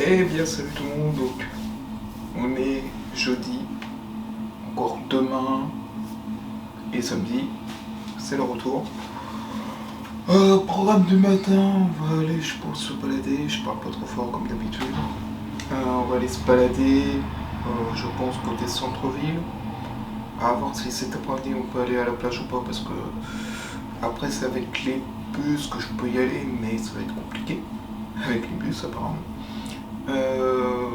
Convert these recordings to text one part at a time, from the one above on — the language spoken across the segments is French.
Eh bien salut tout le monde, donc on est jeudi, encore demain et samedi, c'est le retour. Programme du matin, on va aller je pense se balader, je parle pas trop fort comme d'habitude. On va aller se balader, je pense côté centre-ville, à voir si cet après-midi on peut aller à la plage ou pas parce que après c'est avec les bus que je peux y aller mais ça va être compliqué avec les bus apparemment.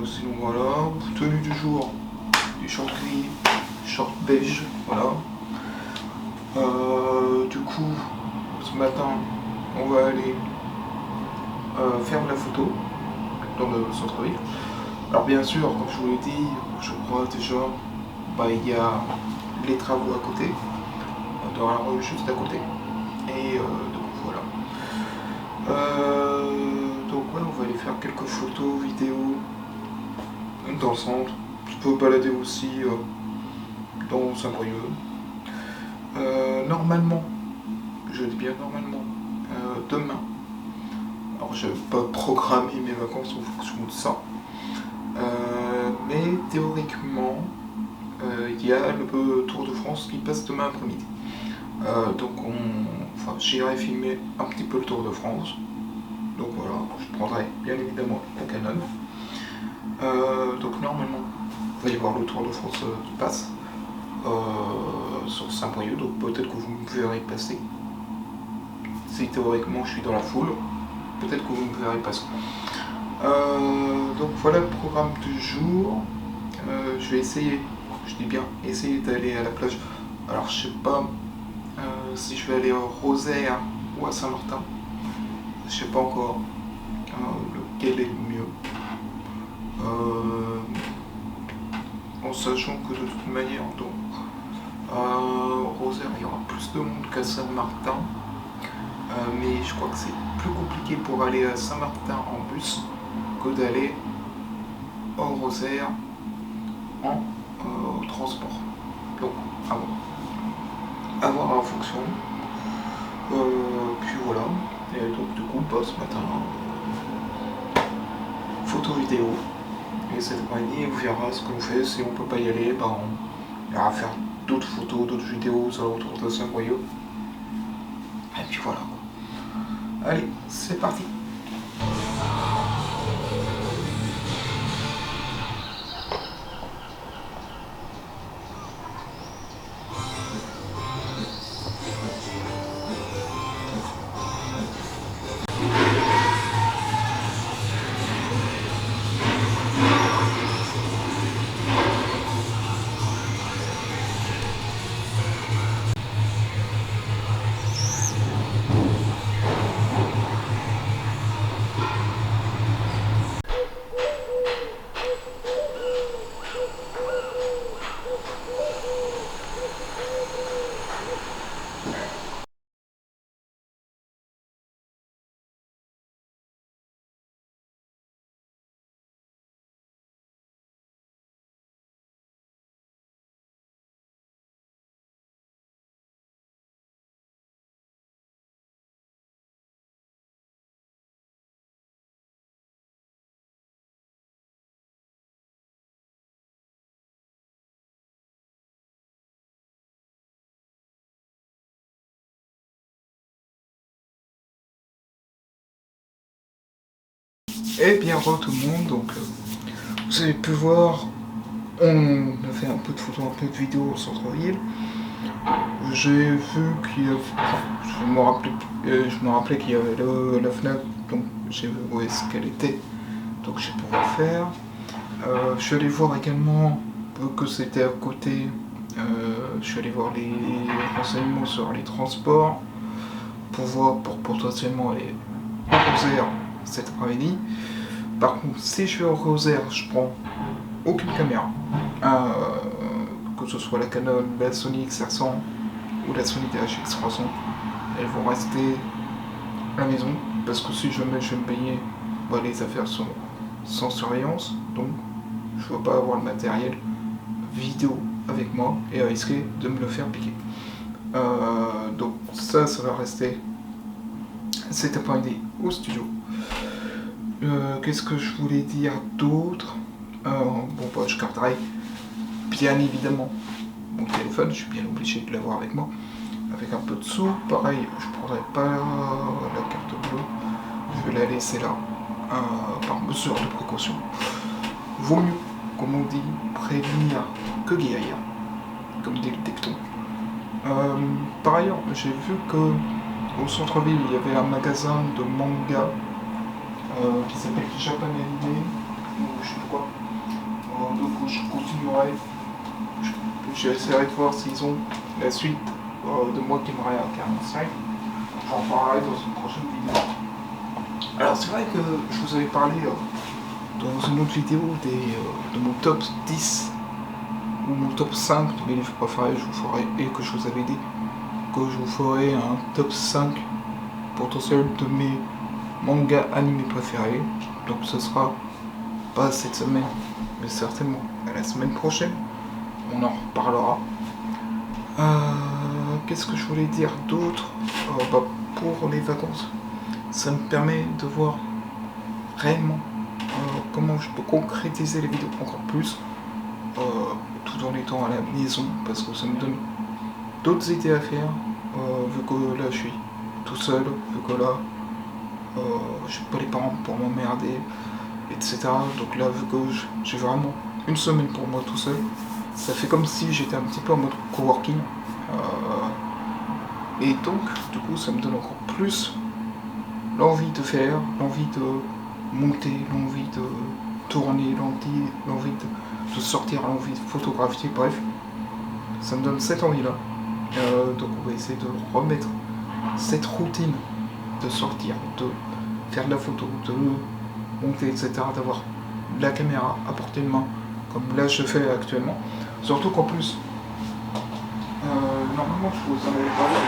Sinon voilà, tenue du jour, du short gris, short beige, voilà. Du coup, ce matin, on va aller faire de la photo dans le centre-ville. Alors bien sûr, comme je vous l'ai dit, je crois déjà, il y a les travaux à côté, dans la rue juste à côté. Et donc voilà. Donc ouais, on va aller faire quelques photos, vidéos dans le centre. Je peux balader aussi dans Saint-Brieuc. Normalement, je dis bien normalement, demain, alors je vais pas programmer mes vacances en fonction de ça, mais théoriquement, il y a le Tour de France qui passe demain après-midi. Donc j'irai filmer un petit peu le Tour de France. Donc voilà, je prendrai bien évidemment la Canon. Donc normalement, il va y avoir le Tour de France qui passe sur Saint-Brieuc, donc peut-être que vous me verrez passer. Si théoriquement je suis dans la foule, peut-être que vous me verrez passer. Donc voilà le programme du jour. Je vais essayer, je dis bien essayer d'aller à la plage. Alors je sais pas si je vais aller au Rosaire ou à Saint-Martin. Je sais pas encore lequel est le mieux. En sachant que de toute manière, donc, au Rosaire il y aura plus de monde qu'à Saint-Martin. Mais je crois que c'est plus compliqué pour aller à Saint-Martin en bus que d'aller au Rosaire en transport. Donc, à voir en fonction. Puis voilà. Et donc, du coup, ce matin, photo vidéo. Et cette après-midi, on verra ce qu'on fait. Si on peut pas y aller, on ira faire d'autres photos, d'autres vidéos sur le retour de Saint-Brieuc. Et puis voilà. Allez, c'est parti. Eh bien, re tout le monde, donc vous avez pu voir, on a fait un peu de photos, un peu de vidéos au centre-ville. J'ai vu qu'il y avait, je me rappelais qu'il y avait la Fnac, donc j'ai vu où est-ce qu'elle était, donc j'ai pu refaire. Je suis allé voir également, vu que c'était à côté, je suis allé voir les renseignements sur les transports, pour voir, pour potentiellement aller au Rosaire cet après-midi. Par contre, si je vais au Rosaire, je prends aucune caméra. Que ce soit la Canon, la Sony X500 ou la Sony DHX300, elles vont rester à la maison parce que si jamais je vais me payer, les affaires sont sans surveillance, donc je ne veux pas avoir le matériel vidéo avec moi et risquer de me le faire piquer. Donc ça va rester cet après-midi au studio. Qu'est-ce que je voulais dire d'autre? Bon, bah, je garderai bien évidemment mon téléphone, je suis bien obligé de l'avoir avec moi. Avec un peu de sous, pareil, je prendrai pas la carte bleue, je vais la laisser là, par mesure de précaution. Vaut mieux, comme on dit, prévenir que guérir, comme dit le dicton. Par ailleurs, j'ai vu que au centre-ville, il y avait un magasin de manga qui s'appelle Japan Anime, ou je sais pas quoi. Donc je continuerai, j'essaierai de voir s'ils ont la suite de moi qui m'aurait à 45. J'en parlerai dans une prochaine vidéo. Alors c'est vrai que je vous avais parlé dans une autre vidéo de mon top 10 ou mon top 5 de mes livres préférés, je vous ferai, et que je vous avais dit que je vous ferai un top 5 potentiel de mes mangas animés préférés. Donc ce sera pas cette semaine, mais certainement la semaine prochaine. On en reparlera. Qu'est-ce que je voulais dire d'autre? Pour les vacances, ça me permet de voir réellement comment je peux concrétiser les vidéos encore plus, tout en étant à la maison, parce que ça me donne d'autres idées à faire, vu que là je suis tout seul, vu que là j'ai pas les parents pour m'emmerder, etc. Donc là, vu que j'ai vraiment une semaine pour moi tout seul, ça fait comme si j'étais un petit peu en mode coworking. Et donc, du coup, ça me donne encore plus l'envie de faire, l'envie de monter, l'envie de tourner, l'envie de sortir, l'envie de photographier, bref. Ça me donne cette envie-là. Donc on va essayer de remettre cette routine de sortir, de faire de la photo, de monter, etc., d'avoir la caméra à portée de main, comme là je fais actuellement. Surtout qu'en plus, normalement je vous en avais parlé,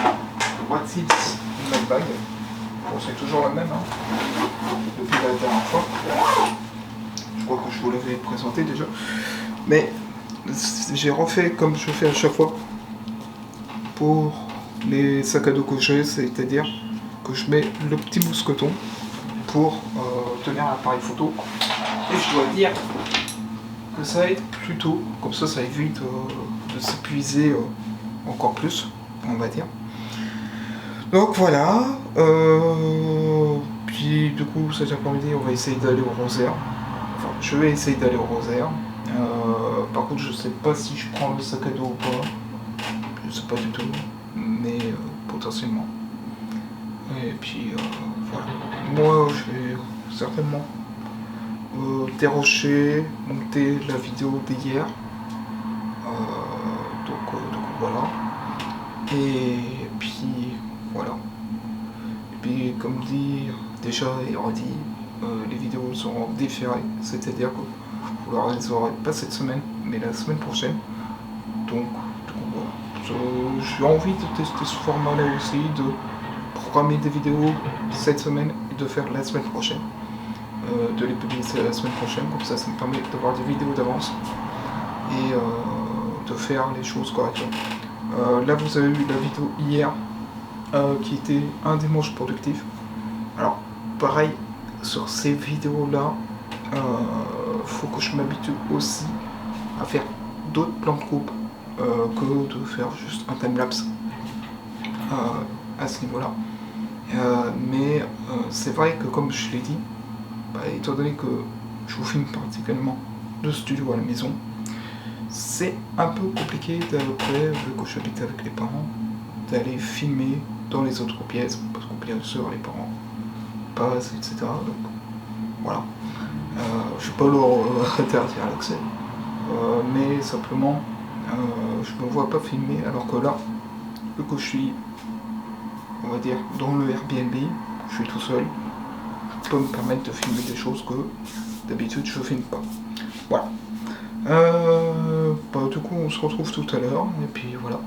le What Tips de ma bague. Bon, c'est toujours la même, hein, depuis la dernière fois. Je crois que je vous l'avais présenté déjà. Mais j'ai refait comme je fais à chaque fois pour les sacs à dos que j'ai, c'est-à-dire que je mets le petit mousqueton pour tenir l'appareil photo. Et je dois dire que ça aide plutôt, comme ça évite de s'épuiser encore plus, on va dire. Donc voilà, puis du coup cet après-midi on va essayer d'aller au Rosaire. Enfin, je vais essayer d'aller au Rosaire. Par contre je sais pas si je prends le sac à dos ou pas, je sais pas du tout, mais potentiellement. Et puis voilà, moi je vais certainement dérocher, monter la vidéo d'hier, donc voilà, et puis voilà, et puis comme dit déjà et redit, les vidéos seront différées, c'est-à-dire que vous les aurez pas cette semaine, mais la semaine prochaine, donc voilà, j'ai envie de tester ce format-là aussi, de programmer des vidéos cette semaine et de faire la semaine prochaine. De les publier la semaine prochaine, comme ça me permet d'avoir des vidéos d'avance et de faire les choses correctement. Là vous avez eu la vidéo hier qui était un dimanche productif. Alors pareil, sur ces vidéos là, faut que je m'habitue aussi à faire d'autres plans de coupe que de faire juste un timelapse à ce niveau là. Mais c'est vrai que comme je l'ai dit, étant donné que je vous filme particulièrement de studio à la maison, c'est un peu compliqué d'après, vu que j'habite avec les parents, d'aller filmer dans les autres pièces, parce que bien sûr les parents passent, etc. Donc voilà, je ne vais pas leur interdire l'accès, mais simplement je ne me vois pas filmer, alors que là, vu que je suis, on va dire, dans le Airbnb, je suis tout seul, je peux me permettre de filmer des choses que d'habitude je filme pas. Voilà. Du coup on se retrouve tout à l'heure et puis voilà.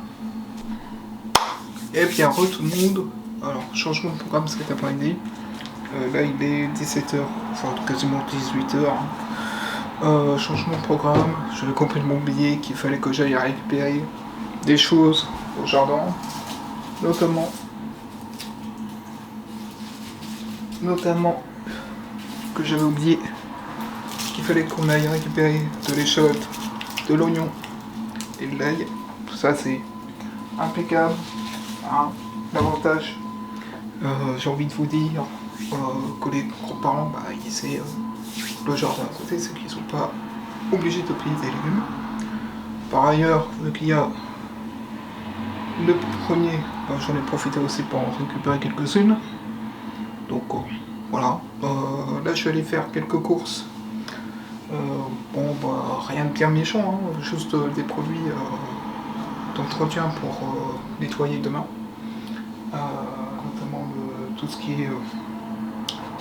Et bien re tout le monde. Alors changement de programme cet après-midi. Là il est 17h, enfin quasiment 18h. Changement de programme. J'avais compris de mon billet qu'il fallait que j'aille récupérer des choses au jardin, notamment que j'avais oublié, qu'il fallait qu'on aille récupérer de l'échalote, de l'oignon et de l'ail. Tout ça c'est impeccable. Hein. L'avantage, j'ai envie de vous dire, que les grands-parents, ils essaient le jardin à côté, c'est qu'ils sont pas obligés de payer des légumes. Par ailleurs, vu qu'il y a le premier, j'en ai profité aussi pour en récupérer quelques-unes. Donc voilà, là je vais aller faire quelques courses. Rien de bien méchant, hein, juste des produits d'entretien pour nettoyer demain. Notamment tout ce qui est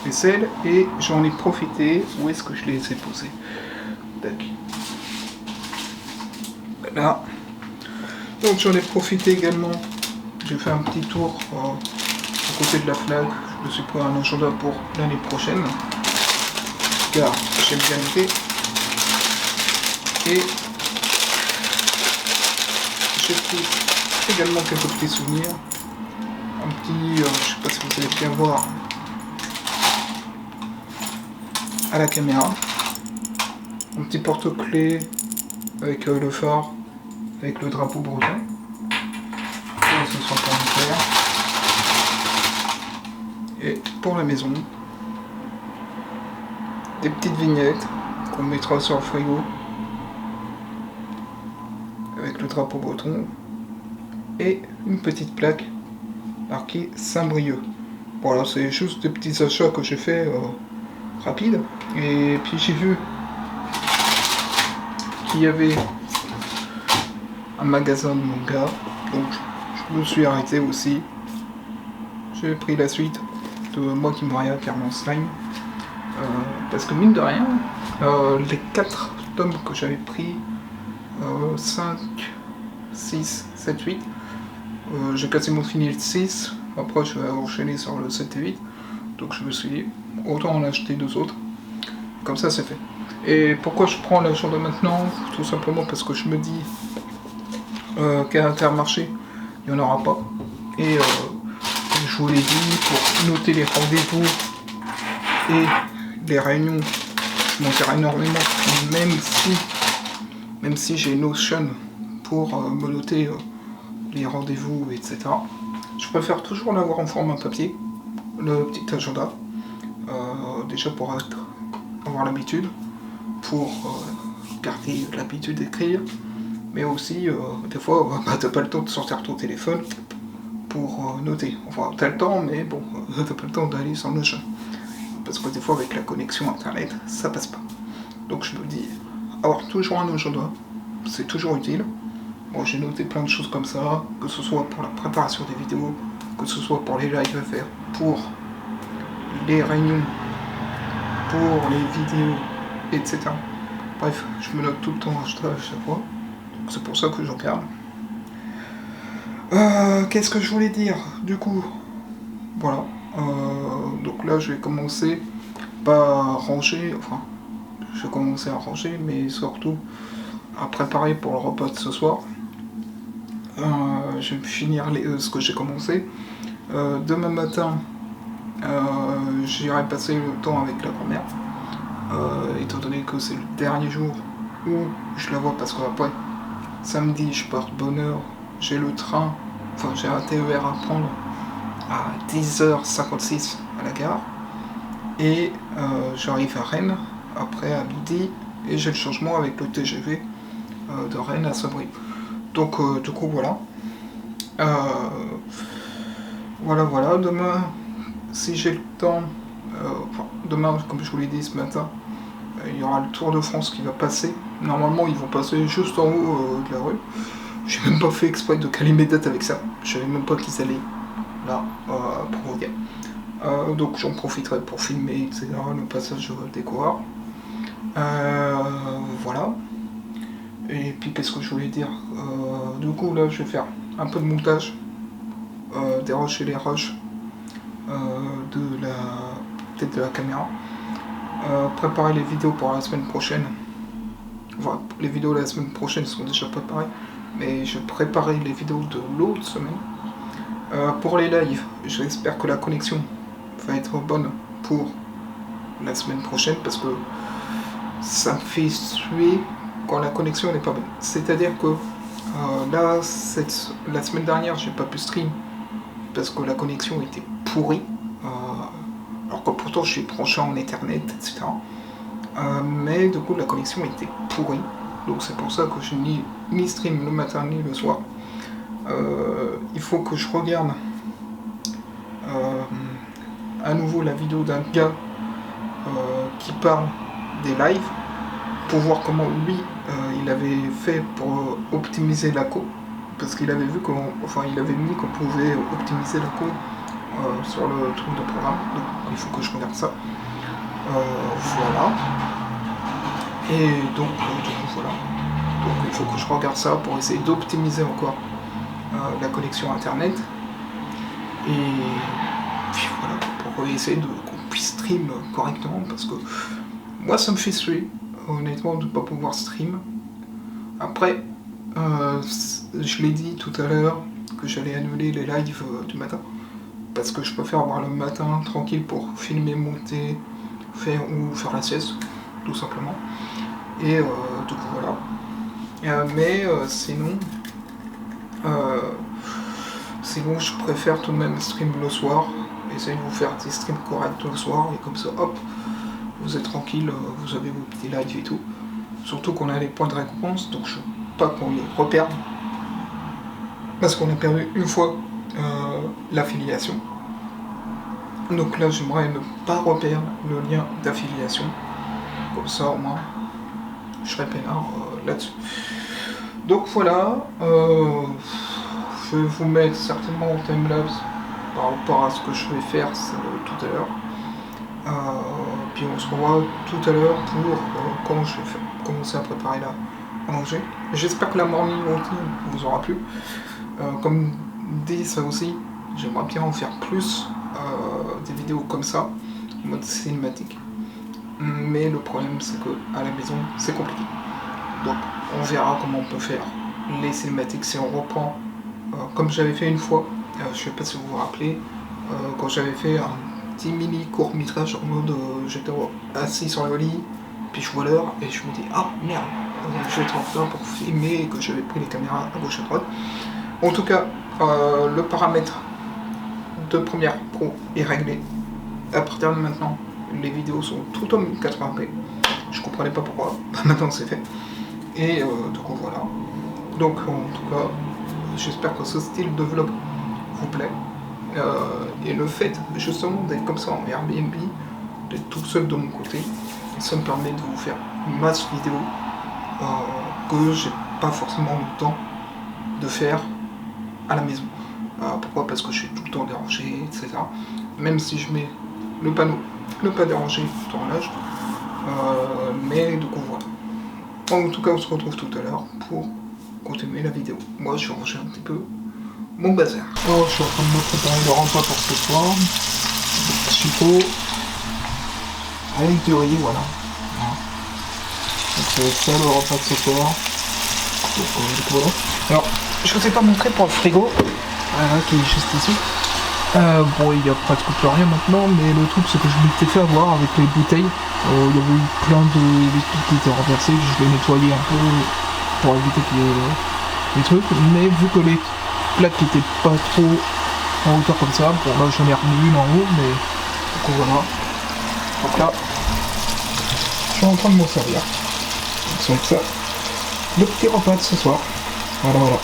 vaisselle. Et j'en ai profité, où est-ce que je les ai posés? Tac. Là. Donc j'en ai profité également, j'ai fait un petit tour à côté de la Fnac, je me suis pris un agenda pour l'année prochaine, car j'aime bien l'été, et j'ai pris également quelques petits souvenirs, un petit, je sais pas si vous allez bien voir à la caméra, un petit porte-clés avec le phare, avec le drapeau breton. Ce sera pour le faire. Et pour la maison, des petites vignettes qu'on mettra sur le frigo avec le drapeau breton et une petite plaque marquée Saint-Brieuc. Voilà, c'est juste des petits achats que j'ai fait rapides. Et puis j'ai vu qu'il y avait un magasin de manga, donc je me suis arrêté aussi. J'ai pris la suite de Moi qui Moria Carmen Slime, parce que mine de rien, les 4 tomes que j'avais pris, 5, 6, 7, 8, j'ai quasiment fini le 6, après je vais enchaîner sur le 7 et 8, donc je me suis dit, autant en acheter 2 autres, comme ça c'est fait. Et pourquoi je prends l'agenda maintenant? Tout simplement parce que je me dis qu'à Intermarché, il n'y en aura pas. Et je vous l'ai dit, pour noter les rendez-vous et les réunions, je m'en sers énormément, même si j'ai Notion pour me noter les rendez-vous, etc. Je préfère toujours l'avoir en format papier, le petit agenda, déjà pour avoir l'habitude, pour garder l'habitude d'écrire, mais aussi des fois t'as pas le temps de sortir ton téléphone pour noter. Enfin t'as le temps, mais bon, t'as pas le temps d'aller sur Notion, parce que des fois avec la connexion internet ça passe pas. Donc je me dis, avoir toujours un agenda, c'est toujours utile. Bon, j'ai noté plein de choses comme ça, que ce soit pour la préparation des vidéos, que ce soit pour les lives à faire, pour les réunions, pour les vidéos, etc. Bref, je me note tout le temps à chaque fois. C'est pour ça que j'en garde. Qu'est-ce que je voulais dire? Du coup, voilà. Donc là, je vais commencer par ranger. Enfin, je vais commencer à ranger, mais surtout à préparer pour le repas de ce soir. Je vais finir ce que j'ai commencé. Demain matin, j'irai passer le temps avec la grand-mère. Étant donné que c'est le dernier jour où je la vois, parce qu'après, samedi, je pars de bonne heure, j'ai le train, enfin j'ai un TER à prendre à 10h56 à la gare, et j'arrive à Rennes, après à midi, et j'ai le changement avec le TGV de Rennes à Saint-Brieuc. Donc du coup voilà. Voilà, demain, si j'ai le temps, demain, comme je vous l'ai dit ce matin, il y aura le Tour de France qui va passer. Normalement, ils vont passer juste en haut de la rue. J'ai même pas fait exprès de caler mes dates avec ça. Je savais même pas qu'ils allaient là, pour vous dire. Donc j'en profiterai pour filmer, etc. Le passage des coureurs. Voilà. Et puis qu'est-ce que je voulais dire? Du coup là, je vais faire un peu de montage des rushs et les rushs peut-être de la caméra. Préparer les vidéos pour la semaine prochaine. Enfin, les vidéos de la semaine prochaine sont déjà préparées, mais je préparais les vidéos de l'autre semaine. Pour les lives, j'espère que la connexion va être bonne pour la semaine prochaine parce que ça me fait suer quand la connexion n'est pas bonne. C'est-à-dire que là, la semaine dernière, j'ai pas pu stream parce que la connexion était pourrie, alors que pourtant je suis branché en Ethernet, etc. Mais du coup, la connexion était pourrie, donc c'est pour ça que je ni stream le matin ni le soir. Il faut que je regarde à nouveau la vidéo d'un gars qui parle des lives pour voir comment lui il avait fait pour optimiser la co, parce qu'il avait vu il avait mis qu'on pouvait optimiser la co sur le truc de programme, donc il faut que je regarde ça. Voilà. Et donc voilà. Donc il faut que je regarde ça pour essayer d'optimiser encore la connexion internet. Et puis voilà, pour essayer qu'on puisse stream correctement, parce que moi ça me fait suer, honnêtement, de ne pas pouvoir stream. Après, je l'ai dit tout à l'heure que j'allais annuler les lives du matin, parce que je préfère avoir le matin tranquille pour filmer, monter, faire la sieste, tout simplement. Et donc voilà. Mais sinon, je préfère tout de même stream le soir, essayer de vous faire des streams corrects le soir, et comme ça, hop, vous êtes tranquille, vous avez vos petits lives et tout. Surtout qu'on a les points de récompense, donc je veux pas qu'on les reperde, parce qu'on a perdu une fois l'affiliation. Donc là, j'aimerais ne pas reperdre le lien d'affiliation, comme ça au moins je serai peinard là-dessus. Donc voilà, je vais vous mettre certainement en timelapse par rapport à ce que je vais faire tout à l'heure. Puis on se revoit tout à l'heure pour quand je vais commencer à préparer à manger. J'espère que la morning routine vous aura plu. Comme dit ça aussi, j'aimerais bien en faire plus des vidéos comme ça, en mode cinématique. Mais le problème c'est que à la maison c'est compliqué. Donc on verra comment on peut faire les cinématiques si on reprend comme j'avais fait une fois, je sais pas si vous vous rappelez, quand j'avais fait un petit mini court métrage en mode j'étais assis sur le lit, puis je vois l'heure et je me dis ah merde, je vais être en retard pour filmer et que j'avais pris les caméras à gauche à droite. En tout cas, le paramètre de Premiere Pro est réglé. À partir de maintenant, les vidéos sont tout en 1080p. Je comprenais pas pourquoi, maintenant c'est fait. Et donc voilà. Donc en tout cas, j'espère que ce style de vlog vous plaît. Et le fait justement d'être comme ça en Airbnb, d'être tout seul de mon côté, ça me permet de vous faire une masse vidéo que j'ai pas forcément le temps de faire à la maison. Pourquoi? Parce que je suis tout le temps dérangé, etc. Même si je mets le panneau ne pas déranger tout tournage. Mais du coup voilà. En tout cas on se retrouve tout à l'heure pour continuer la vidéo. Moi je vais ranger un petit peu mon bazar. Oh, je suis en train de me préparer le repas pour ce soir. Des chipots avec du riz, voilà. Donc c'est ça le repas de ce soir. Donc voilà. Alors, je vous ai pas montré pour le frigo, qui est juste ici. Bon, il n'y a presque plus rien maintenant, mais le truc c'est que je m'étais fait avoir avec les bouteilles. Il y avait eu plein de liquides qui étaient renversés, je les nettoyais un peu pour éviter qu'il y ait des trucs, mais vu que les plaques étaient pas trop en hauteur comme ça, bon là j'en ai remis une en haut, mais donc voilà. Donc là, je suis en train de m'en servir. Donc c'est ça, le petit repas de ce soir. Voilà, voilà.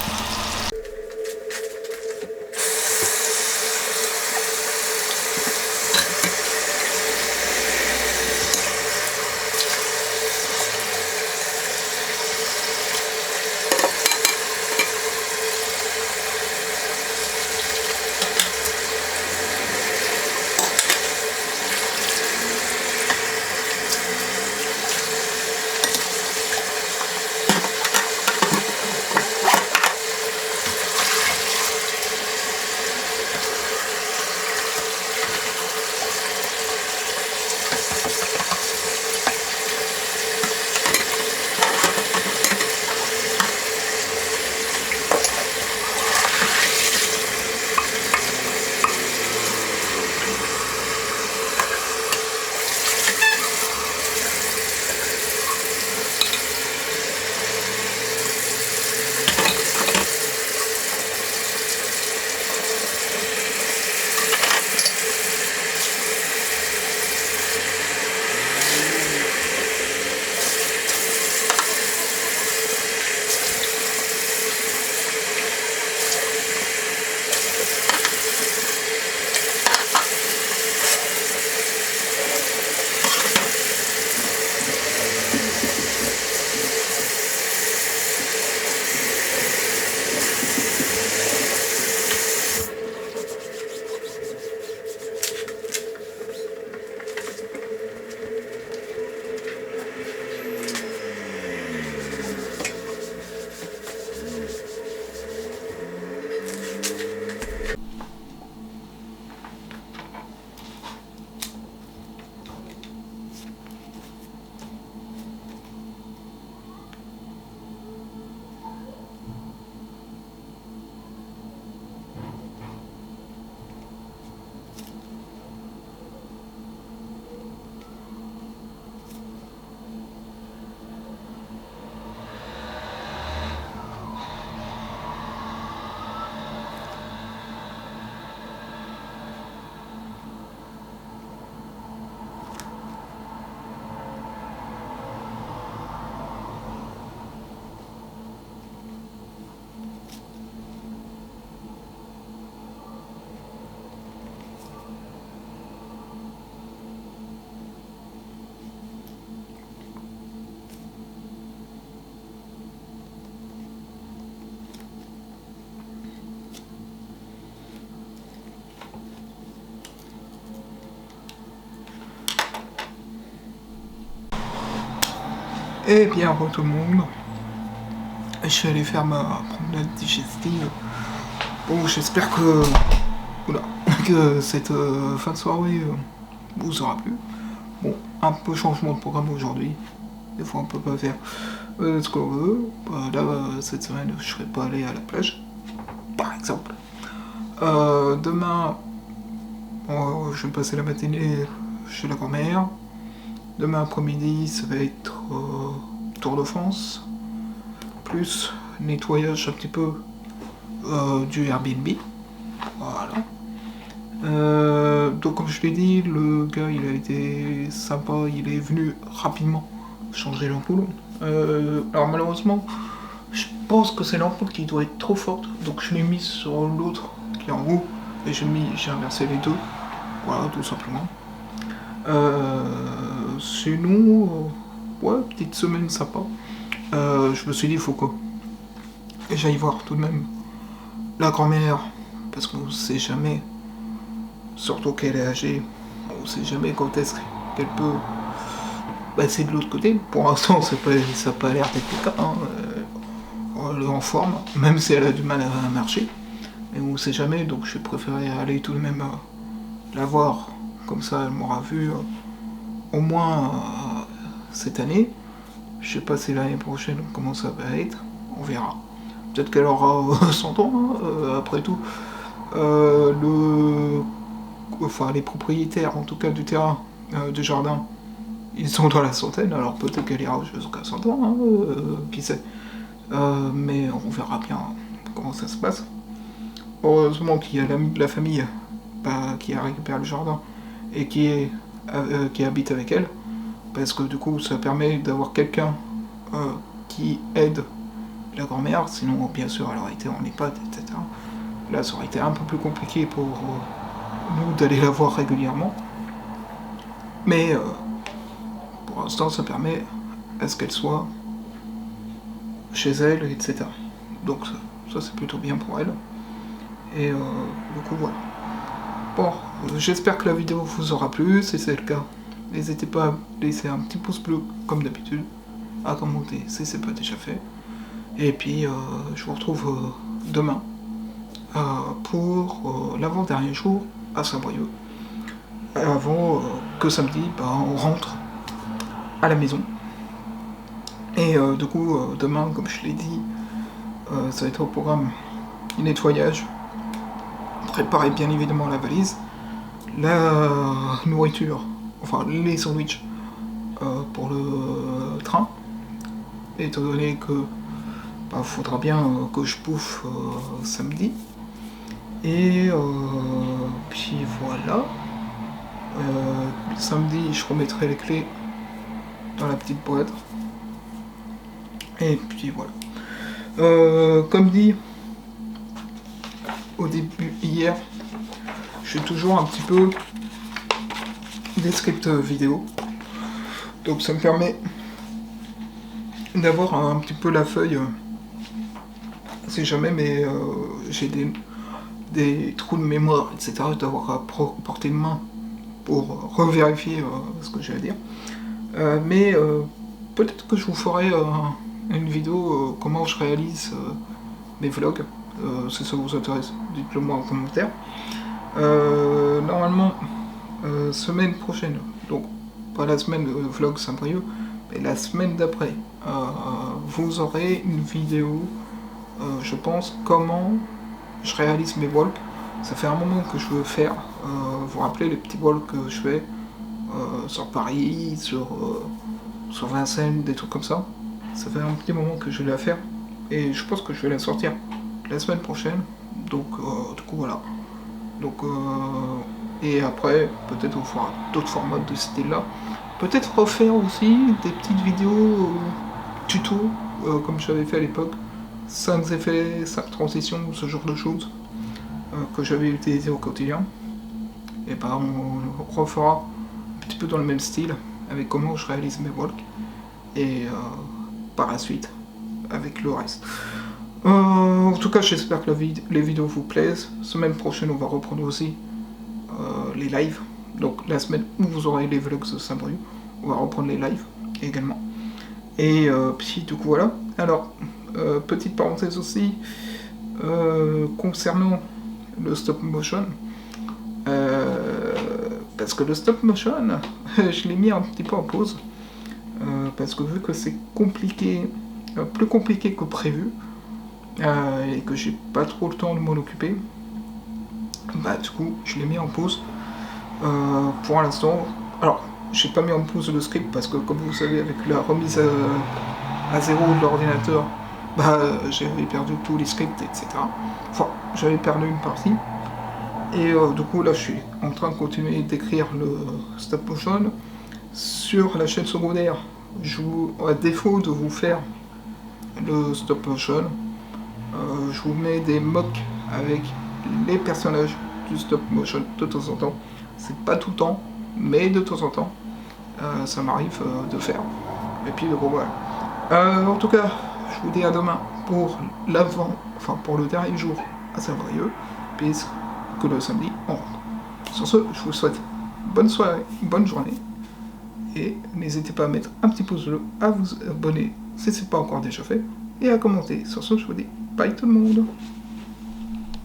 Et bien re tout le monde, je suis allé faire ma promenade digestive. Bon, j'espère que, oula, que cette fin de soirée vous aura plu. Bon, un peu changement de programme aujourd'hui. Des fois on peut pas faire ce qu'on veut. Là, cette semaine, je serais pas allé à la plage, par exemple. Demain, je vais passer la matinée chez la grand-mère. Demain après-midi, ça va être Tour de France, plus nettoyage un petit peu du Airbnb. Voilà. Donc comme je l'ai dit, le gars il a été sympa, il est venu rapidement changer l'ampoule. Alors malheureusement, je pense que c'est l'ampoule qui doit être trop forte, donc je l'ai mise sur l'autre qui est en haut, et j'ai inversé les deux. Voilà, tout simplement. Sinon, ouais, petite semaine sympa. Je me suis dit, il faut que j'aille voir tout de même la grand-mère, parce qu'on sait jamais, surtout qu'elle est âgée, on sait jamais quand est-ce qu'elle peut passer de l'autre côté. Pour l'instant, ça n'a pas l'air d'être le cas. Hein. Elle est en forme, même si elle a du mal à marcher. Mais on sait jamais, donc j'ai préféré aller tout de même la voir. Comme ça, elle m'aura vu au moins cette année. Je sais pas si l'année prochaine comment ça va être, on verra. Peut-être qu'elle aura 100 ans, hein, après tout. Les propriétaires, en tout cas du terrain, du jardin, ils sont dans la centaine, alors peut-être qu'elle ira jusqu'à 100 ans, hein, qui sait. Mais on verra bien comment ça se passe. Heureusement qu'il y a l'ami de la famille qui a récupéré le jardin et qui habite avec elle, parce que du coup ça permet d'avoir quelqu'un qui aide la grand-mère, sinon bien sûr elle aurait été en EHPAD, etc. Là ça aurait été un peu plus compliqué pour nous d'aller la voir régulièrement, mais pour l'instant ça permet à ce qu'elle soit chez elle, etc. Donc ça c'est plutôt bien pour elle, et du coup voilà. Bon, j'espère que la vidéo vous aura plu, si c'est le cas, n'hésitez pas à laisser un petit pouce bleu comme d'habitude, à commenter si c'est pas déjà fait, et puis je vous retrouve demain pour l'avant-dernier jour à Saint-Brieuc, avant que samedi on rentre à la maison. Et du coup demain, comme je l'ai dit, ça va être au programme nettoyage, préparez bien évidemment la valise, la nourriture, enfin les sandwichs pour le train, étant donné que faudra bien que je bouffe samedi. Et puis voilà. Samedi, je remettrai les clés dans la petite boîte. Et puis voilà. Comme dit au début hier, je suis toujours un petit peu des scripts vidéo. Donc ça me permet d'avoir un petit peu la feuille, si jamais, mais j'ai des trous de mémoire, etc., d'avoir à porter de main pour revérifier ce que j'ai à dire. Mais peut-être que je vous ferai une vidéo comment je réalise mes vlogs, si ça vous intéresse, dites-le moi en commentaire. Normalement, semaine prochaine, donc pas la semaine vlog Saint-Brieuc, mais la semaine d'après, vous aurez une vidéo, je pense, comment je réalise mes walks. Ça fait un moment que je veux faire, vous vous rappelez les petits walks que je fais sur Paris, sur Vincennes, des trucs comme ça. Ça fait un petit moment que je vais la faire, et je pense que je vais la sortir la semaine prochaine, donc du coup voilà. Donc et après peut-être on fera d'autres formats de ce style là, peut-être refaire aussi des petites vidéos tuto comme j'avais fait à l'époque, 5 effets, 5 transitions, ce genre de choses que j'avais utilisé au quotidien. Et on refera un petit peu dans le même style avec comment je réalise mes walks, et par la suite avec le reste. En tout cas, j'espère que les vidéos vous plaisent. Semaine prochaine, on va reprendre aussi les lives. Donc la semaine où vous aurez les vlogs de Saint-Brieuc, on va reprendre les lives également. Et puis du coup voilà. Alors, petite parenthèse aussi, concernant le stop motion, parce que le stop motion, je l'ai mis un petit peu en pause, parce que vu que c'est compliqué, plus compliqué que prévu, et que j'ai pas trop le temps de m'en occuper, bah du coup je l'ai mis en pause pour l'instant. Alors j'ai pas mis en pause le script parce que comme vous savez avec la remise à zéro de l'ordinateur, bah j'avais perdu tous les scripts, etc. Enfin j'avais perdu une partie. Et du coup là je suis en train de continuer d'écrire le stop motion. Sur la chaîne secondaire, à défaut de vous faire le stop motion, je vous mets des mocks avec les personnages du stop motion de temps en temps. C'est pas tout le temps, mais de temps en temps, ça m'arrive de faire. Et puis bon voilà. En tout cas, je vous dis à demain pour pour le dernier jour à Saint-Brieuc, puisque le samedi on rentre. Sur ce, je vous souhaite bonne soirée, bonne journée, et n'hésitez pas à mettre un petit pouce bleu, à vous abonner si ce n'est pas encore déjà fait, et à commenter. Sur ce, je vous dis bye tout le monde.